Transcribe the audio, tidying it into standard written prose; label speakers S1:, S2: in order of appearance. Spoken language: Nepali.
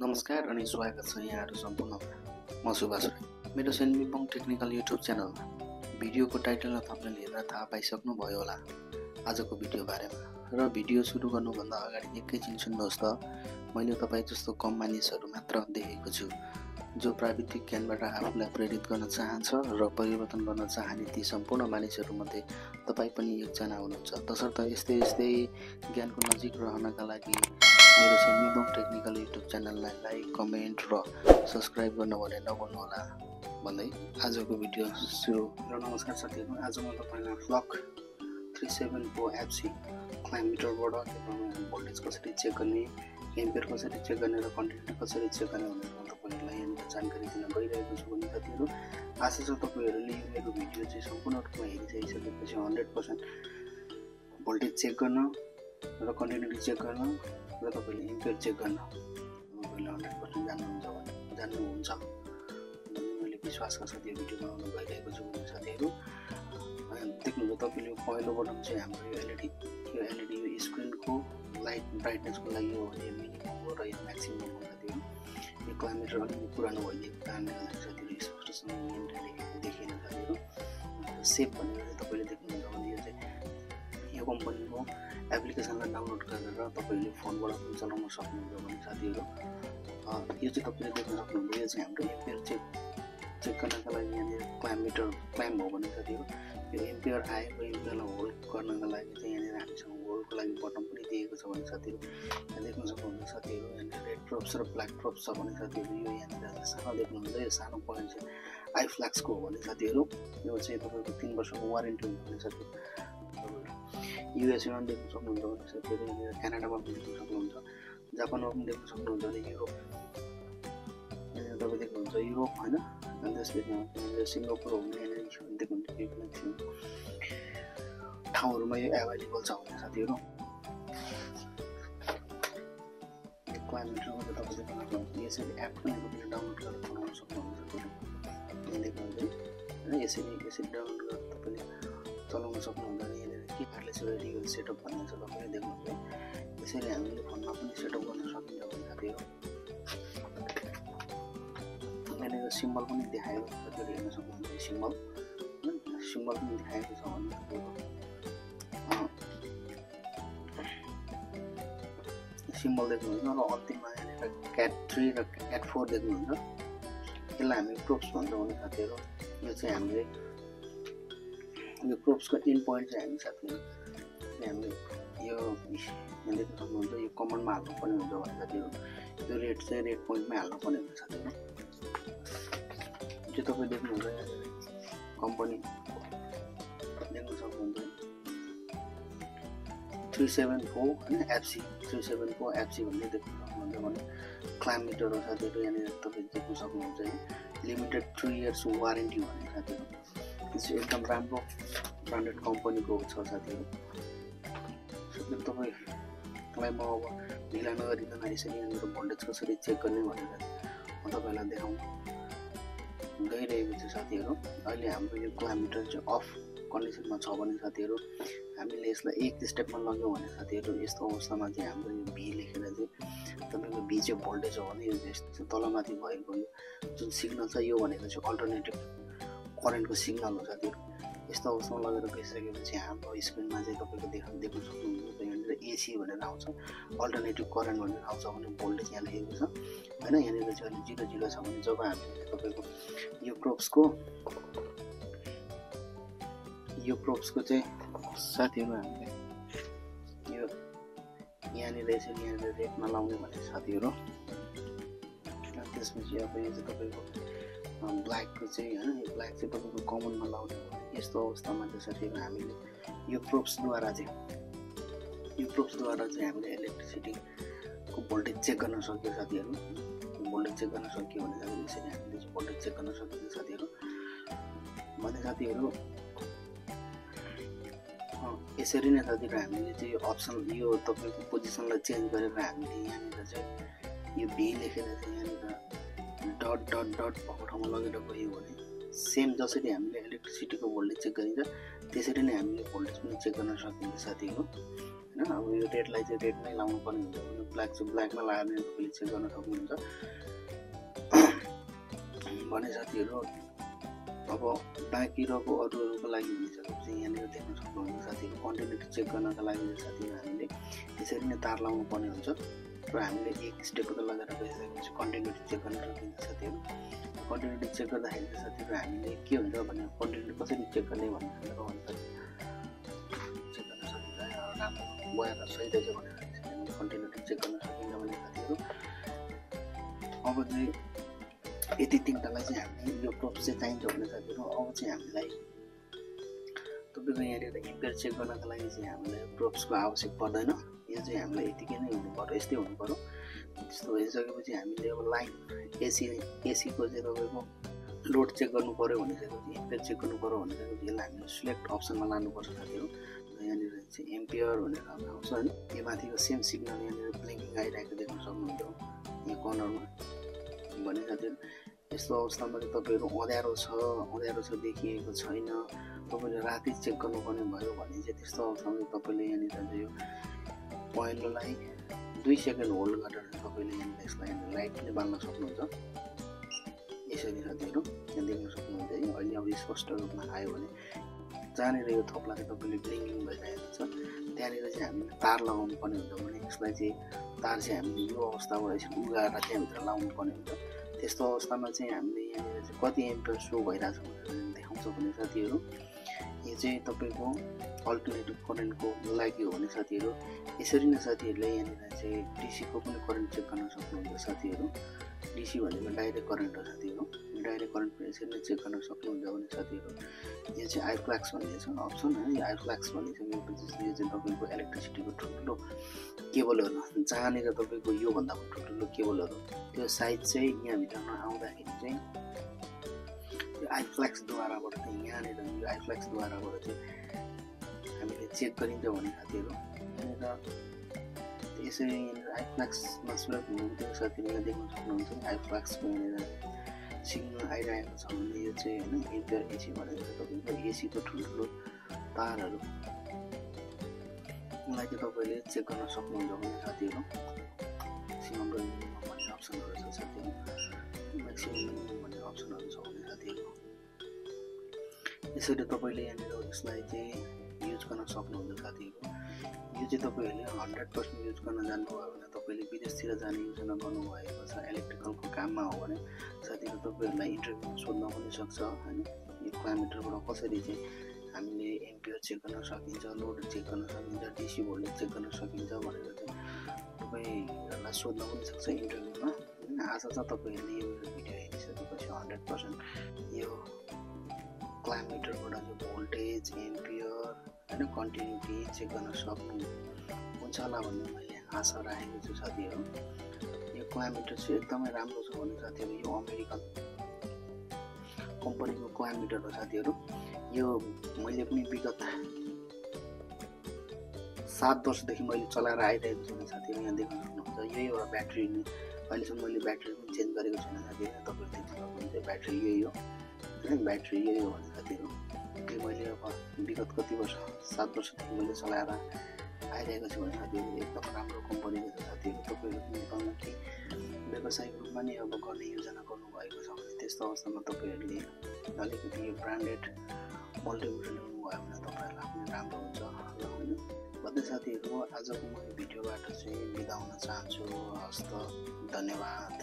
S1: नमस्कार अनि स्वागत छ यहाँहरु सम्पूर्णमा। म सुभाष राई। मेरो सेन्मिबङ टेक्निकल युट्युब च्यानलमा भिडियोको टाइटलमा तपाईले हेरेर थाहा पाइसक्नु भयो होला आजको भिडियो बारेमा। र भिडियो सुरु गर्नुभन्दा अगाडि एकैछिन सुन्नुहोस् त। मैले तपाई जस्तो कम मानिसहरु मात्र देखेको छु जो प्राविधिक ज्ञानबाट आफूलाई प्रेरित गर्न चाहन्छ र परिवर्तन गर्न चाहने ती सम्पूर्ण मानिसहरुमध्ये तपाई पनि एकजना हुनुहुन्छ। तसर्थ यस्तै ज्ञानको नजिक रहनका लागि मेरो सेन्मिबङ टेक्निकल युट्युब च्यानललाई लाइक, कमेन्ट र सब्स्क्राइब गर्न भने नभुल्नु होला भन्दै आजको भिडियो सुरु। नमस्कार साथीहरु, आज म तपाईलाई फ्लक 374 एफसी क्लाइम मिटरबाट भोल्टेज कसरी चेक गर्ने, एम्पियर कसरी चेक गर्ने र कन्टिन्युटी कसरी चेक गर्ने भनेर तपाईलाई यहाँ जानकारी दिन गइरहेको छु भने साथीहरु आशा छ तपाईहरुले यो मेरो भिडियो चाहिँ सम्पूर्ण रूपमा हेरिसकेपछि 100% भोल्टेज चेक गर्न र कन्टिन्युटी चेक गर्न र तपाईले एम्पियर चेक गर्न तपाईले 100% जान्नुहुन्छ भन्ने मैले विश्वासका साथ यो भिडियो बनाउन गइरहेको छु भने साथीहरु देख्नुहुन्छ तपाईले पहिलो बटन चाहिँ हाम्रो यो एलईडी यो स्क्रिनको लाइट ब्राइटनेसको लागि हो भने मिनिमम हो र यो म्याक्सिमम हो साथीहरु। यो क्लाइमेटर अलिकति पुरानो भइदिएको कारणले गर्दा साथीहरु स्पष्टसँग यहाँनिर देखिएन साथीहरु। सेभ भनेर तपाईले देख्नुहुन्छ भने यो चाहिँ यो कम्पनीको एप्लिकेसनलाई डाउनलोड गरेर तपाईले फोनबाट पनि चलाउन सक्नुहुन्छ भने साथीहरु यो चाहिँ तपाईले देख्न सक्नुहुन्छ। यो चाहिँ हाम्रो एम्पियर चेक गर्नका लागि यहाँनिर क्लाइम हो भने साथीहरु यो एम्पियर आएको एम्पियरलाई होल्ड गर्नका लागि चाहिँ यहाँनिर हामीसँग होल्डको लागि बटन पनि दिएको छ भने साथीहरु यहाँ देख्न सक्नुहुन्छ। साथीहरु यहाँनिर रेड प्रोप्स र ब्ल्याक प्रोप्स छ भने साथीहरु यो यहाँनिर सानो देख्नुहुन्छ। यो सानो पोइन्ट चाहिँ आई फ्ल्याक्सको हो भने साथीहरु यो चाहिँ तपाईको 3 वर्षको वारेन्टी हुन्छ भने साथीहरु युएसए मा देख्न सक्नुहुन्छ भने साथीहरु यहाँनिर क्यानाडामा पनि देख्न सक्नुहुन्छ, जापानमा पनि देख्न सक्नुहुन्छ भने युरोप यहाँ तपाईँ देख्नुहुन्छ युरोप हैन अनि त्यसपछि सिङ्गापुर हो भने यहाँनिर देख्नुहुन्छ ठाउँहरुमा यो एभाइलेबल छ भने साथीहरु यो क्लाइमेटरमा चाहिँ तपाईले देख्न सक्नुहुन्छ। यसरी एप पनि तपाईले डाउनलोड गरेर चलाउन सक्नुहुन्छ साथीहरु। यहाँ देख्नुहुन्छ हैन यसरी डाउनलोड गरेर तपाईले चलाउन सक्नुहुन्छ। यहाँनिर के वायरलेस रेडियो सेटअप भन्ने छ तपाईले देख्नुहुन्छ। यसरी हामीले फोनमा पनि सेटअप गर्न सकिन्छ भने साथीहरु यहाँनिर सिम्बल पनि देखाएको छ तपाईले हेर्न सक्नुहुन्छ। सिम्बल पनि देखाएको छ भने सिम्बल देख्नुहुन्छ र अन्तिममा यहाँनिर क्याट 3 र क्याट 4 देख्नुहुन्छ। यसलाई हामी प्रोप्स भन्छौँ भने साथीहरु यो चाहिँ हामीले यो प्रोप्सको इन पोइन्ट चाहिँ हामी साथीहरु हामीले यो यहाँ देख्न सक्नुहुन्छ। यो कमान्डमा हाल्नु पर्ने हुन्छ भने साथीहरु यो रेड चाहिँ रेड पोइन्टमै हाल्नु पर्ने हुन्छ साथीहरु। जो तपाईँ देख्नुहुन्छ कम्पनी देख्न सक्नुहुन्छ 374 हैन एफसी 374 एफसी भन्ने देख्न सक्नुहुन्छ भने क्लाइम मिटर हो साथीहरु। यहाँनिर तपाईँ देख्न सक्नुहुन्छ लिमिटेड 3 इयर्स वारेन्टी भन्ने साथीहरु। यो चाहिँ एकदम राम्रो ब्रान्डेड कम्पनीको छ साथीहरु। तपाईलाई म अब ढिला नगरिकन यसरी यहाँनिर भोल्टेज कसरी चेक गर्ने भनेर म तपाईलाई देखाउन गइरहेको छु साथीहरु। अहिले हाम्रो यो क्लाइम मिटर चाहिँ अफ कन्डिसनमा छ भने साथीहरु हामीले यसलाई एक स्टेपमा लग्यौं भने साथीहरु यस्तो अवस्थामा चाहिँ हाम्रो यो भी लेखेर चाहिँ तपाईको भी चाहिँ भोल्टेज हो भने यो यस्तो तलमाथि भएको यो जुन सिग्नल छ यो भनेको चाहिँ अल्टरनेटिभ करेन्टको सिग्नल हो साथीहरु। यस्तो अवस्थामा लगेर गइसकेपछि हाम्रो स्क्रिनमा चाहिँ तपाईको देख्न सक्नुहुन्छ यहाँनिर एसी भनेर आउँछ, अल्टरनेटिभ करेन्ट भनेर आउँछ भने भोल्टेज यहाँ लेखेको छ हैन। यहाँनिर चाहिँ अलि 0 छ भने जब हामीले तपाईको यो प्रोप्सको चाहिँ साथीहरु हामीले यो यहाँनिर यसरी यहाँनिर रेडमा लाउने भने साथीहरु त्यसपछि अब यो चाहिँ तपाईको ब्ल्याकको चाहिँ हैन यो ब्ल्याक चाहिँ तपाईको कमनमा लाउने यस्तो अवस्थामा चाहिँ साथीहरु हामीले यो प्रोप्सद्वारा चाहिँ हामीले इलेक्ट्रिसिटीको भोल्टेज चेक गर्न सक्यो साथीहरु। भोल्टेज चेक गर्न सक्यो भने यसरी हामीले चाहिँ भोल्टेज चेक गर्न सकिन्छ साथीहरु। भने साथीहरु यसरी नै साथीहरु हामीले चाहिँ यो अप्सन यो तपाईको पोजिसनलाई चेन्ज गरेर हामीले यहाँनिर चाहिँ यो भी लेखेर चाहिँ यहाँनिर डट भएको ठाउँमा लगेर गयो भने सेम जसरी हामीले इलेक्ट्रिसिटीको भोल्टेज चेक गरिन्छ त्यसरी नै हामीले भोल्टेज पनि चेक गर्न सकिन्छ साथीहरु हैन। अब यो रेडलाई चाहिँ रेडमै लाउनु पर्ने हुन्छ भने ब्ल्याक चाहिँ ब्ल्याकमा लगाएर तपाईँले चेक गर्न सक्नुहुन्छ भने साथीहरू। अब बाँकी रहेको अरूको लागि भनिसकेपछि यहाँनिर देख्न सक्नुहुन्छ साथीहरू कन्टिन्युटी चेक गर्नका लागि साथीहरू हामीले यसरी नै तार लाउनु पर्ने हुन्छ र हामीले एक स्टेपको त लगाएर गइसकेपछि कन्टिन्युटी चेक गर्न सकिन्छ साथीहरू। कन्टिन्युटी चेक गर्दाखेरि चाहिँ साथीहरू हामीले के हुन्छ भने कन्टिन्युटी कसरी चेक गर्ने भन्ने चेक गर्न सकिन्छ राम्रो बयान सही रहेछ भनेर कन्टिन्युटी चेक गर्न सकिन्छ भने साथीहरू। अब चाहिँ यति तिनवटालाई चाहिँ हामीले यो प्रोप्स चाहिँ चाहिन्छ भने साथीहरू। अब चाहिँ हामीलाई तपाईँको यहाँनिर इम्पेयर चेक गर्नको लागि चाहिँ हामीलाई प्रोप्सको आवश्यक पर्दैन। यो चाहिँ हामीलाई यतिकै नै हुनु पर्यो, यस्तै हुनु पर्यो। त्यस्तो भइसकेपछि हामीले अब लाइन एसीको चाहिँ तपाईँको लोड चेक गर्नु पऱ्यो भनिसकेपछि इम्पेयर चेक गर्नु पऱ्यो भनिसकेपछि यसलाई हामीले सिलेक्ट अप्सनमा लानुपर्छ साथीहरू। यहाँनिर चाहिँ एम्पियर भनेर आउँछ होइन। यो माथिको सेम सिग्नल यहाँनिर ब्लिङ्किङ आइरहेको देख्न सक्नुहुन्छ यहाँ कर्नरमा भने साथीहरू। यस्तो अवस्थामा चाहिँ तपाईँहरू अँध्यारो छ देखिएको छैन, तपाईँले राति चेक गर्नुपर्ने भयो भने चाहिँ त्यस्तो अवस्थामा चाहिँ तपाईँले यहाँनिर चाहिँ यो पहेँलोलाई 2 सेकेन्ड होल्ड गरेर तपाईँले यहाँनिर यसलाई लाइट पनि बाल्न सक्नुहुन्छ यसरी साथीहरू। यहाँ देख्न सक्नुहुन्छ है। अहिले अब स्पष्ट रूपमा आयो भने जहाँनिर यो थोप्ला चाहिँ तपाईँले ब्लिङ्किङ भइरहेको छ त्यहाँनिर चाहिँ हामीले तार लगाउनु पर्ने हुन्छ भने यसलाई चाहिँ तार चाहिँ हामीले यो अवस्थाबाट यसरी उगाएर त्यहाँभित्र लाउनु पर्ने हुन्छ। त्यस्तो अवस्थामा चाहिँ हामीले यहाँनिर चाहिँ कति एम्पियर सो भइरहेछ भनेर देखाउँछ भने साथीहरू। यो चाहिँ तपाईँको अल्टरनेटिभ करेन्टको लागि हो भने साथीहरू। यसरी नै साथीहरूले यहाँनिर चाहिँ डिसीको पनि करेन्ट चेक गर्न सक्नुहुन्छ साथीहरू। डिसी भनेको डाइरेक्ट करेन्ट हो साथीहरू। डाइरेक्ट करेन्ट पनि यसरी नै चेक गर्न सक्नुहुन्छ भने साथीहरू। यो चाहिँ आइफ्ल्याक्स भन्ने छ अप्सन होइन। यो आइफ्ल्याक्स भनिसकेपछि यो चाहिँ तपाईँको इलेक्ट्रिसिटीको ठुल्ठुलो केबलहरू जहाँनिर तपाईँको योभन्दा पनि ठुल्ठुलो केबलहरू त्यो साइज चाहिँ यहाँभित्रमा आउँदाखेरि चाहिँ त्यो आइफ्ल्याक्सद्वाराबाट चाहिँ यहाँनिर यो आइफ्ल्याक्सद्वाराबाट चाहिँ हामीले चेक गरिन्छ भने साथीहरू। यहाँनिर यसरी यहाँनिर आइफ्ल्याक्समा सुरु हुनुहुन्थ्यो साथीहरू। यहाँ देख्न सक्नुहुन्छ आइफ्ल्याक्सको यहाँनिर सिग्नल आइरहेको छ भने यो चाहिँ होइन इम्पेयर एसी भनेर तपाईँको एसीको ठुल्ठुलो तारहरू यसलाई चाहिँ तपाईँले चेक गर्न सक्नुहुन्छ भने साथीहरू। म्याक्सिमम र मिनिमम भन्ने अप्सनहरू छ साथीहरू। म्याक्सिमम मिनिमम भन्ने अप्सनहरू छ भने साथीहरू। यसरी तपाईँले यहाँनिर यसलाई चाहिँ युज गर्न सक्नुहुन्छ साथीहरू। यो चाहिँ तपाईँहरूले 100% युज गर्न जानुभयो भने तपाईँले विदेशतिर जाने योजना गर्नुभएको छ इलेक्ट्रिकलको काममा हो भने साथीहरू तपाईँहरूलाई इन्टरभ्यूमा सोध्न पनि सक्छ होइन। यो क्लाइमेटरबाट कसरी चाहिँ हामीले एम्पियर चेक गर्न सकिन्छ, लोड चेक गर्न सकिन्छ, डिसी भोल्टेज चेक गर्न सकिन्छ भनेर चाहिँ तपाईँहरूलाई सोध्न पनि सक्छ इन्टरभ्यूमा होइन। आशा छ तपाईँहरूले यो भिडियो हेरिसकेपछि 100% यो क्लाइमेटरबाट चाहिँ भोल्टेज एम्पियर होइन कन्टिन्युटी चेक गर्न सक्नुहुन्छ होला भन्ने मैले आशा राखेको छु साथीहरू। यो क्लाइमेटर चाहिँ एकदमै राम्रो छ भने साथीहरू। यो अमेरिकन कम्पनीको क्लाइमेटर हो साथीहरू। यो मैले पनि विगत 7 वर्षदेखि मैले चलाएर आइरहेको छु साथीहरू। यहाँ देख्न सक्नुहुन्छ यही एउटा ब्याट्री नै अहिलेसम्म मैले ब्याट्री पनि चेन्ज गरेको छैन साथीहरू। तपाईँले देख्न सक्नुहुन्छ ब्याट्री यही हो होइन। ब्याट्री यही हो भने साथीहरू यो मैले अब विगत कति वर्ष 7 वर्षदेखि मैले चलाएर आइरहेको छु भने साथीहरू। एकदम राम्रो कम्पनीको छ साथीहरू। तपाईँहरू पनि पाउन कि व्यावसायिक रूपमा नै अब गर्ने योजना गर्नुभएको छ भने त्यस्तो अवस्थामा तपाईँहरूले अलिकति यो ब्रान्डेड मल्टिमिटर ल्याउनु भयो भने तपाईँहरूलाई पनि राम्रो हुन्छ होइन। भन्दै साथीहरू आजको म भिडियोबाट चाहिँ बिदा हुन चाहन्छु। हस्त धन्यवाद।